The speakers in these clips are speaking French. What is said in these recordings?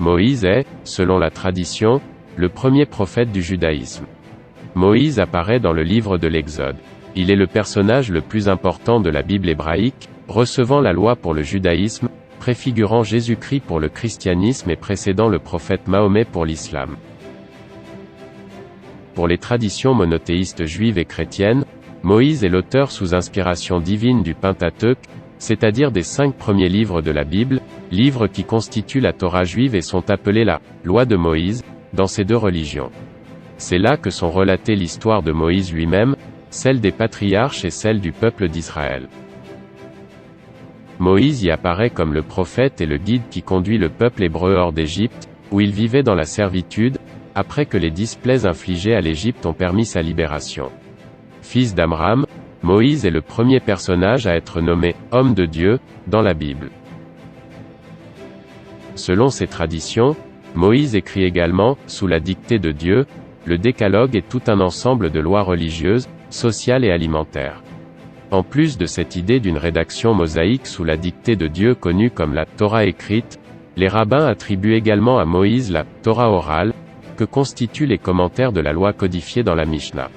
Moïse est, selon la tradition, le premier prophète du judaïsme. Moïse apparaît dans le livre de l'Exode. Il est le personnage le plus important de la Bible hébraïque, recevant la loi pour le judaïsme, préfigurant Jésus-Christ pour le christianisme et précédant le prophète Mahomet pour l'islam. Pour les traditions monothéistes juives et chrétiennes, Moïse est l'auteur sous inspiration divine du Pentateuque, c'est-à-dire des 5 premiers livres de la Bible, livres qui constituent la Torah juive et sont appelés la « loi de Moïse » dans ces 2 religions. C'est là que sont relatées l'histoire de Moïse lui-même, celle des patriarches et celle du peuple d'Israël. Moïse y apparaît comme le prophète et le guide qui conduit le peuple hébreu hors d'Égypte, où il vivait dans la servitude, après que les 10 plaies infligées à l'Égypte ont permis sa libération. Fils d'Amram, Moïse est le premier personnage à être nommé « homme de Dieu » dans la Bible. Selon ces traditions, Moïse écrit également, sous la dictée de Dieu, le Décalogue et tout un ensemble de lois religieuses, sociales et alimentaires. En plus de cette idée d'une rédaction mosaïque sous la dictée de Dieu connue comme la Torah écrite, les rabbins attribuent également à Moïse la Torah orale, que constituent les commentaires de la loi codifiée dans la Mishnah.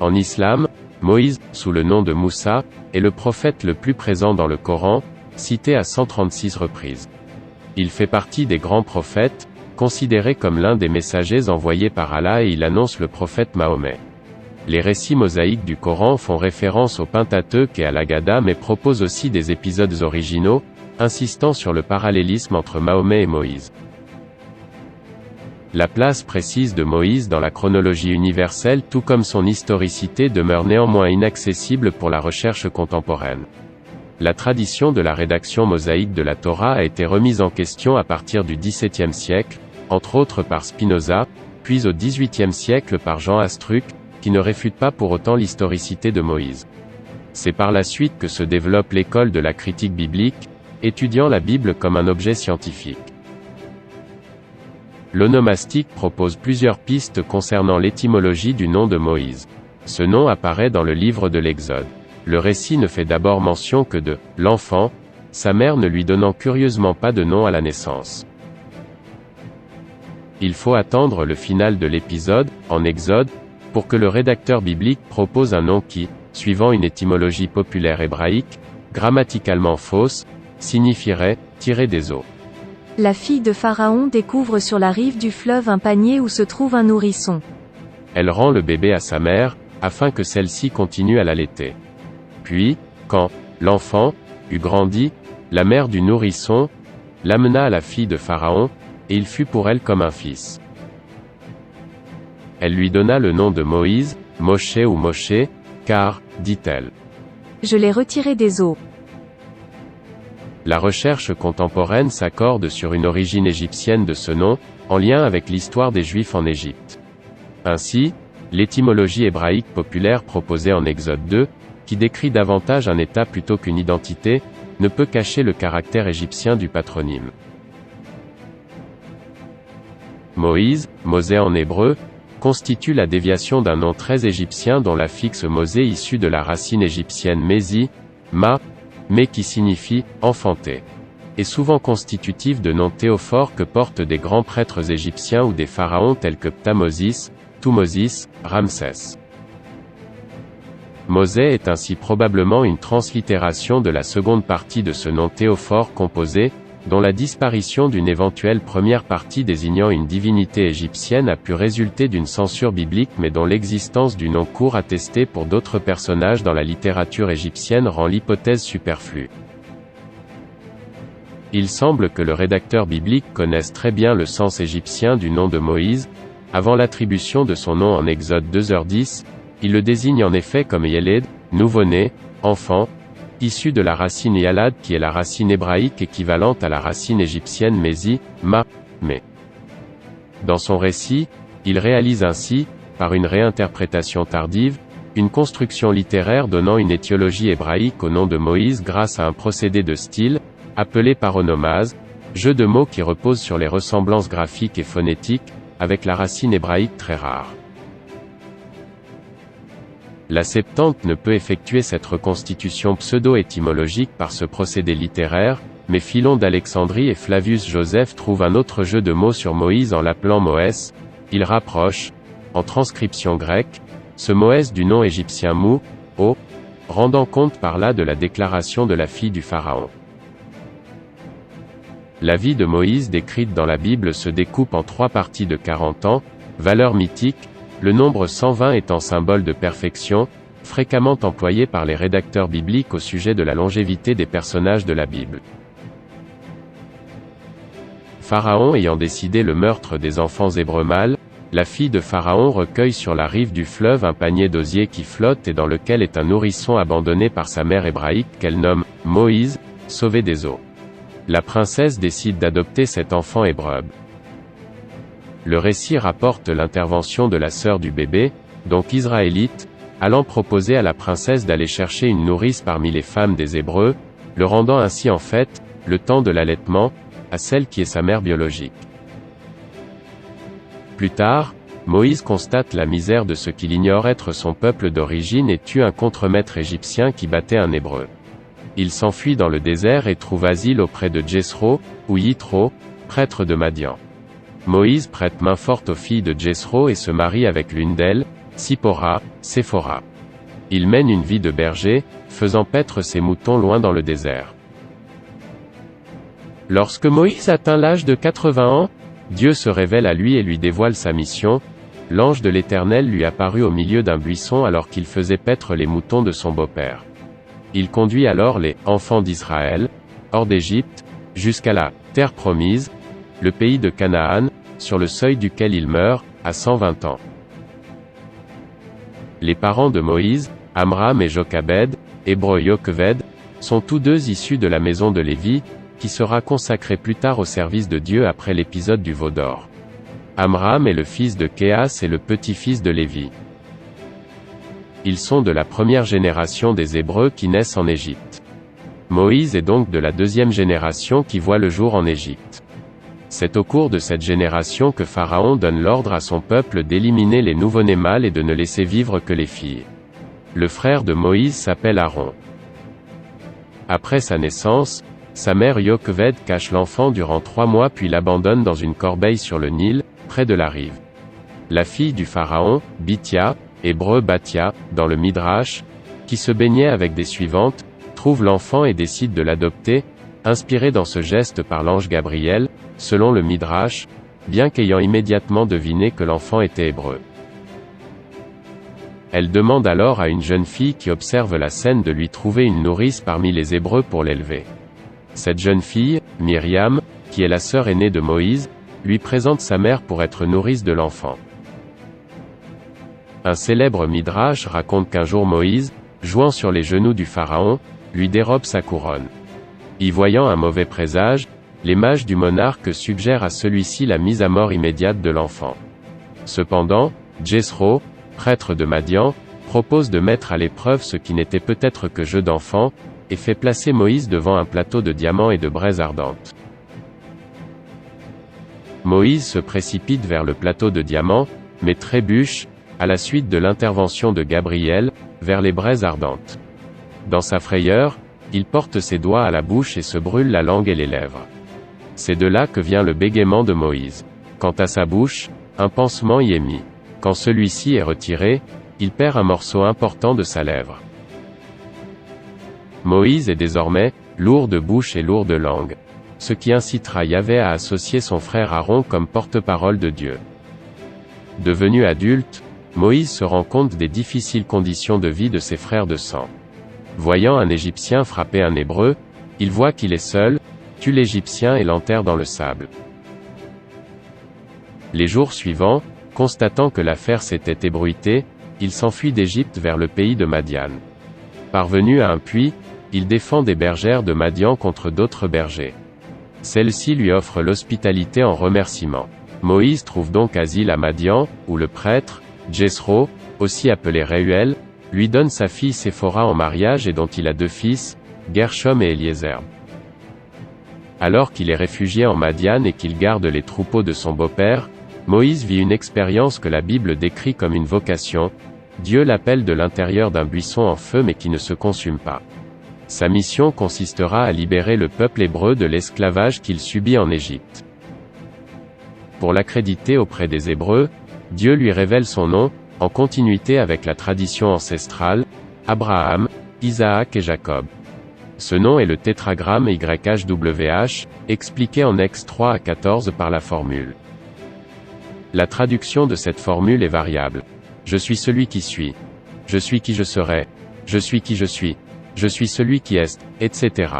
En islam, Moïse, sous le nom de Moussa, est le prophète le plus présent dans le Coran, cité à 136 reprises. Il fait partie des grands prophètes, considéré comme l'un des messagers envoyés par Allah et il annonce le prophète Mahomet. Les récits mosaïques du Coran font référence au Pentateuque et à l'Haggadah mais proposent aussi des épisodes originaux, insistant sur le parallélisme entre Mahomet et Moïse. La place précise de Moïse dans la chronologie universelle tout comme son historicité demeure néanmoins inaccessible pour la recherche contemporaine. La tradition de la rédaction mosaïque de la Torah a été remise en question à partir du XVIIe siècle, entre autres par Spinoza, puis au XVIIIe siècle par Jean Astruc, qui ne réfute pas pour autant l'historicité de Moïse. C'est par la suite que se développe l'école de la critique biblique, étudiant la Bible comme un objet scientifique. L'onomastique propose plusieurs pistes concernant l'étymologie du nom de Moïse. Ce nom apparaît dans le livre de l'Exode. Le récit ne fait d'abord mention que de « l'enfant », sa mère ne lui donnant curieusement pas de nom à la naissance. Il faut attendre le final de l'épisode, en Exode, pour que le rédacteur biblique propose un nom qui, suivant une étymologie populaire hébraïque, grammaticalement fausse, signifierait « tirer des eaux ». La fille de Pharaon découvre sur la rive du fleuve un panier où se trouve un nourrisson. Elle rend le bébé à sa mère, afin que celle-ci continue à l'allaiter. Puis, quand l'enfant eut grandi, la mère du nourrisson l'amena à la fille de Pharaon, et il fut pour elle comme un fils. Elle lui donna le nom de Moïse, Moshe ou Moshe, car, dit-elle, je l'ai retiré des eaux. La recherche contemporaine s'accorde sur une origine égyptienne de ce nom, en lien avec l'histoire des Juifs en Égypte. Ainsi, l'étymologie hébraïque populaire proposée en Exode 2, qui décrit davantage un état plutôt qu'une identité, ne peut cacher le caractère égyptien du patronyme. Moïse, Mosé en hébreu, constitue la déviation d'un nom très égyptien dont l'affixe Mosé issu de la racine égyptienne Mési, mais qui signifie « enfanté », est souvent constitutif de noms théophores que portent des grands prêtres égyptiens ou des pharaons tels que Pthamosis, Thutmosis, Ramsès. Mosé est ainsi probablement une translittération de la seconde partie de ce nom théophore composé, dont la disparition d'une éventuelle première partie désignant une divinité égyptienne a pu résulter d'une censure biblique mais dont l'existence du nom court attesté pour d'autres personnages dans la littérature égyptienne rend l'hypothèse superflue. Il semble que le rédacteur biblique connaisse très bien le sens égyptien du nom de Moïse. Avant l'attribution de son nom en Exode 2h10, il le désigne en effet comme Yeled, nouveau-né, enfant, issu de la racine Yalad qui est la racine hébraïque équivalente à la racine égyptienne Mési, mais. Dans son récit, il réalise ainsi, par une réinterprétation tardive, une construction littéraire donnant une étiologie hébraïque au nom de Moïse grâce à un procédé de style, appelé paronomase, jeu de mots qui repose sur les ressemblances graphiques et phonétiques, avec la racine hébraïque très rare. La Septante ne peut effectuer cette reconstitution pseudo-étymologique par ce procédé littéraire, mais Philon d'Alexandrie et Flavius Joseph trouvent un autre jeu de mots sur Moïse en l'appelant Moès. Ils rapprochent, en transcription grecque, ce Moès du nom égyptien Mou, O, rendant compte par là de la déclaration de la fille du Pharaon. La vie de Moïse décrite dans la Bible se découpe en 3 parties de 40 ans, valeur mythique, le nombre 120 étant symbole de perfection, fréquemment employé par les rédacteurs bibliques au sujet de la longévité des personnages de la Bible. Pharaon ayant décidé le meurtre des enfants hébreux mâles, la fille de Pharaon recueille sur la rive du fleuve un panier d'osier qui flotte et dans lequel est un nourrisson abandonné par sa mère hébraïque qu'elle nomme Moïse, sauvé des eaux. La princesse décide d'adopter cet enfant hébreu. Le récit rapporte l'intervention de la sœur du bébé, donc israélite, allant proposer à la princesse d'aller chercher une nourrice parmi les femmes des Hébreux, le rendant ainsi en fait, le temps de l'allaitement, à celle qui est sa mère biologique. Plus tard, Moïse constate la misère de ce qu'il ignore être son peuple d'origine et tue un contremaître égyptien qui battait un Hébreu. Il s'enfuit dans le désert et trouve asile auprès de Jethro, ou Yitro, prêtre de Madian. Moïse prête main forte aux filles de Jethro et se marie avec l'une d'elles, Sippora, Séphora. Il mène une vie de berger, faisant paître ses moutons loin dans le désert. Lorsque Moïse atteint l'âge de 80 ans, Dieu se révèle à lui et lui dévoile sa mission. L'ange de l'Éternel lui apparut au milieu d'un buisson alors qu'il faisait paître les moutons de son beau-père. Il conduit alors les « enfants d'Israël » hors d'Égypte, jusqu'à la « terre promise », le pays de Canaan, sur le seuil duquel il meurt, à 120 ans. Les parents de Moïse, Amram et Jochebed, hébreu Yocheved, sont tous deux issus de la maison de Lévi, qui sera consacrée plus tard au service de Dieu après l'épisode du veau d'or. Amram est le fils de Kéas et le petit-fils de Lévi. Ils sont de la première génération des Hébreux qui naissent en Égypte. Moïse est donc de la deuxième génération qui voit le jour en Égypte. C'est au cours de cette génération que Pharaon donne l'ordre à son peuple d'éliminer les nouveau-nés mâles et de ne laisser vivre que les filles. Le frère de Moïse s'appelle Aaron. Après sa naissance, sa mère Yocheved cache l'enfant durant 3 mois puis l'abandonne dans une corbeille sur le Nil, près de la rive. La fille du Pharaon, Bithia, hébreu Bathia, dans le Midrash, qui se baignait avec des suivantes, trouve l'enfant et décide de l'adopter, inspirée dans ce geste par l'ange Gabriel, selon le Midrash, bien qu'ayant immédiatement deviné que l'enfant était hébreu. Elle demande alors à une jeune fille qui observe la scène de lui trouver une nourrice parmi les Hébreux pour l'élever. Cette jeune fille, Myriam, qui est la sœur aînée de Moïse, lui présente sa mère pour être nourrice de l'enfant. Un célèbre Midrash raconte qu'un jour Moïse, jouant sur les genoux du Pharaon, lui dérobe sa couronne. Y voyant un mauvais présage, les mages du monarque suggèrent à celui-ci la mise à mort immédiate de l'enfant. Cependant, Jethro, prêtre de Madian, propose de mettre à l'épreuve ce qui n'était peut-être que jeu d'enfant, et fait placer Moïse devant un plateau de diamants et de braises ardentes. Moïse se précipite vers le plateau de diamants, mais trébuche, à la suite de l'intervention de Gabriel, vers les braises ardentes. Dans sa frayeur, il porte ses doigts à la bouche et se brûle la langue et les lèvres. C'est de là que vient le bégaiement de Moïse. Quant à sa bouche, un pansement y est mis. Quand celui-ci est retiré, il perd un morceau important de sa lèvre. Moïse est désormais lourd de bouche et lourd de langue, ce qui incitera Yahvé à associer son frère Aaron comme porte-parole de Dieu. Devenu adulte, Moïse se rend compte des difficiles conditions de vie de ses frères de sang. Voyant un Égyptien frapper un Hébreu, il voit qu'il est seul, tue l'Égyptien et l'enterre dans le sable. Les jours suivants, constatant que l'affaire s'était ébruitée, il s'enfuit d'Égypte vers le pays de Madian. Parvenu à un puits, il défend des bergères de Madian contre d'autres bergers. Celles-ci lui offrent l'hospitalité en remerciement. Moïse trouve donc asile à Madian, où le prêtre, Jethro, aussi appelé Réuel, lui donne sa fille Séphora en mariage et dont il a 2 fils, Gershom et Eliezer. Alors qu'il est réfugié en Madian et qu'il garde les troupeaux de son beau-père, Moïse vit une expérience que la Bible décrit comme une vocation. Dieu l'appelle de l'intérieur d'un buisson en feu mais qui ne se consume pas. Sa mission consistera à libérer le peuple hébreu de l'esclavage qu'il subit en Égypte. Pour l'accréditer auprès des Hébreux, Dieu lui révèle son nom, en continuité avec la tradition ancestrale, Abraham, Isaac et Jacob. Ce nom est le tétragramme YHWH, expliqué en Ex 3 à 14 par la formule. La traduction de cette formule est variable. Je suis celui qui suis. Je suis qui je serai. Je suis qui je suis. Je suis celui qui est, etc.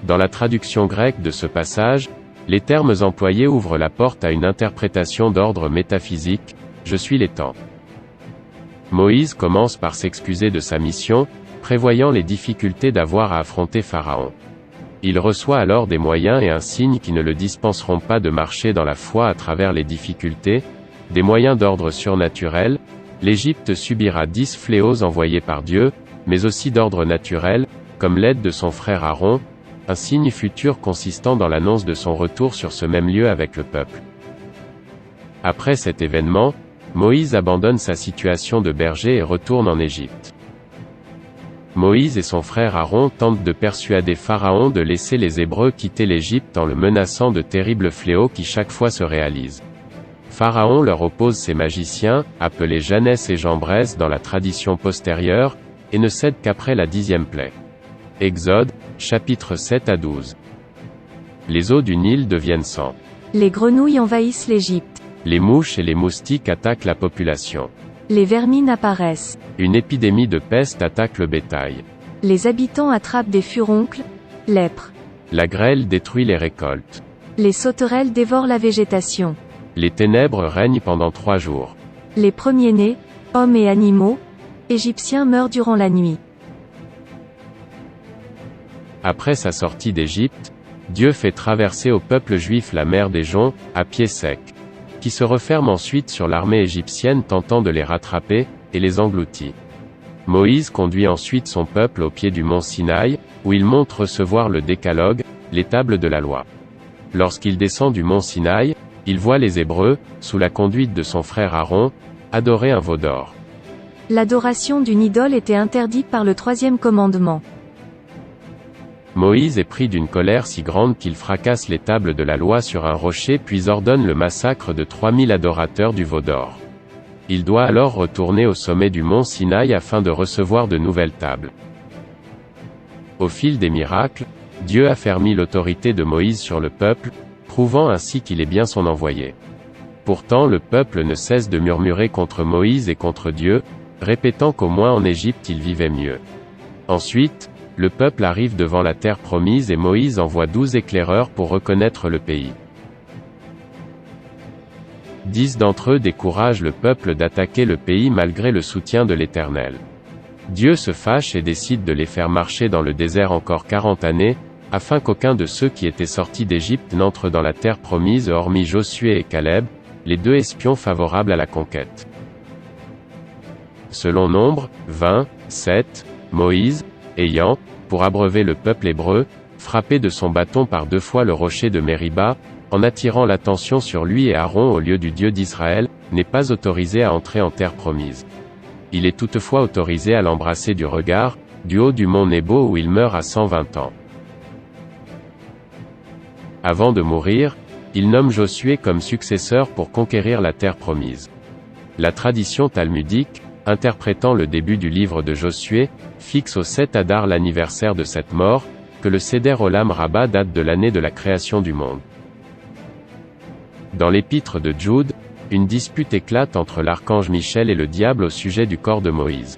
Dans la traduction grecque de ce passage, les termes employés ouvrent la porte à une interprétation d'ordre métaphysique, je suis les temps. Moïse commence par s'excuser de sa mission, prévoyant les difficultés d'avoir à affronter Pharaon. Il reçoit alors des moyens et un signe qui ne le dispenseront pas de marcher dans la foi à travers les difficultés, des moyens d'ordre surnaturel. L'Égypte subira 10 fléaux envoyés par Dieu, mais aussi d'ordre naturel, comme l'aide de son frère Aaron, un signe futur consistant dans l'annonce de son retour sur ce même lieu avec le peuple. Après cet événement, Moïse abandonne sa situation de berger et retourne en Égypte. Moïse et son frère Aaron tentent de persuader Pharaon de laisser les Hébreux quitter l'Égypte en le menaçant de terribles fléaux qui chaque fois se réalisent. Pharaon leur oppose ses magiciens, appelés Janès et Jambres dans la tradition postérieure, et ne cède qu'après la 10e plaie. Exode, chapitres 7 à 12. Les eaux du Nil deviennent sang. Les grenouilles envahissent l'Égypte. Les mouches et les moustiques attaquent la population. Les vermines apparaissent. Une épidémie de peste attaque le bétail. Les habitants attrapent des furoncles, lèpre. La grêle détruit les récoltes. Les sauterelles dévorent la végétation. Les ténèbres règnent pendant 3 jours. Les premiers-nés, hommes et animaux, égyptiens meurent durant la nuit. Après sa sortie d'Égypte, Dieu fait traverser au peuple juif la mer des Joncs, à pied sec, qui se referme ensuite sur l'armée égyptienne tentant de les rattraper, et les engloutit. Moïse conduit ensuite son peuple au pied du mont Sinaï, où il monte recevoir le décalogue, les tables de la loi. Lorsqu'il descend du mont Sinaï, il voit les Hébreux, sous la conduite de son frère Aaron, adorer un veau d'or. L'adoration d'une idole était interdite par le 3e commandement. Moïse est pris d'une colère si grande qu'il fracasse les tables de la loi sur un rocher puis ordonne le massacre de 3000 adorateurs du veau d'or. Il doit alors retourner au sommet du mont Sinaï afin de recevoir de nouvelles tables. Au fil des miracles, Dieu affermit l'autorité de Moïse sur le peuple, prouvant ainsi qu'il est bien son envoyé. Pourtant le peuple ne cesse de murmurer contre Moïse et contre Dieu, répétant qu'au moins en Égypte il vivait mieux. Ensuite, le peuple arrive devant la terre promise et Moïse envoie 12 éclaireurs pour reconnaître le pays. 10 d'entre eux découragent le peuple d'attaquer le pays malgré le soutien de l'Éternel. Dieu se fâche et décide de les faire marcher dans le désert encore 40 années, afin qu'aucun de ceux qui étaient sortis d'Égypte n'entre dans la terre promise hormis Josué et Caleb, les 2 espions favorables à la conquête. Selon Nombre, 20, 7, Moïse, ayant, pour abreuver le peuple hébreu, frappé de son bâton par 2 fois le rocher de Mériba, en attirant l'attention sur lui et Aaron au lieu du Dieu d'Israël, n'est pas autorisé à entrer en terre promise. Il est toutefois autorisé à l'embrasser du regard, du haut du mont Nebo où il meurt à 120 ans. Avant de mourir, il nomme Josué comme successeur pour conquérir la terre promise. La tradition talmudique, interprétant le début du livre de Josué, fixe au 7 Adar l'anniversaire de cette mort, que le Seder Olam Rabbah date de l'année de la création du monde. Dans l'épître de Jude, une dispute éclate entre l'archange Michel et le diable au sujet du corps de Moïse.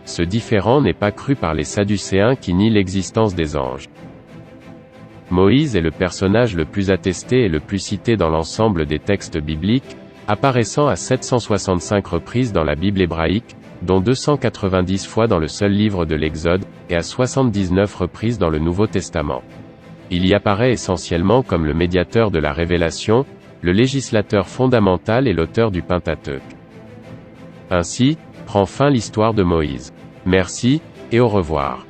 Ce différend n'est pas cru par les Sadducéens qui nient l'existence des anges. Moïse est le personnage le plus attesté et le plus cité dans l'ensemble des textes bibliques, apparaissant à 765 reprises dans la Bible hébraïque, dont 290 fois dans le seul livre de l'Exode, et à 79 reprises dans le Nouveau Testament. Il y apparaît essentiellement comme le médiateur de la révélation, le législateur fondamental et l'auteur du Pentateuque. Ainsi, prend fin l'histoire de Moïse. Merci, et au revoir.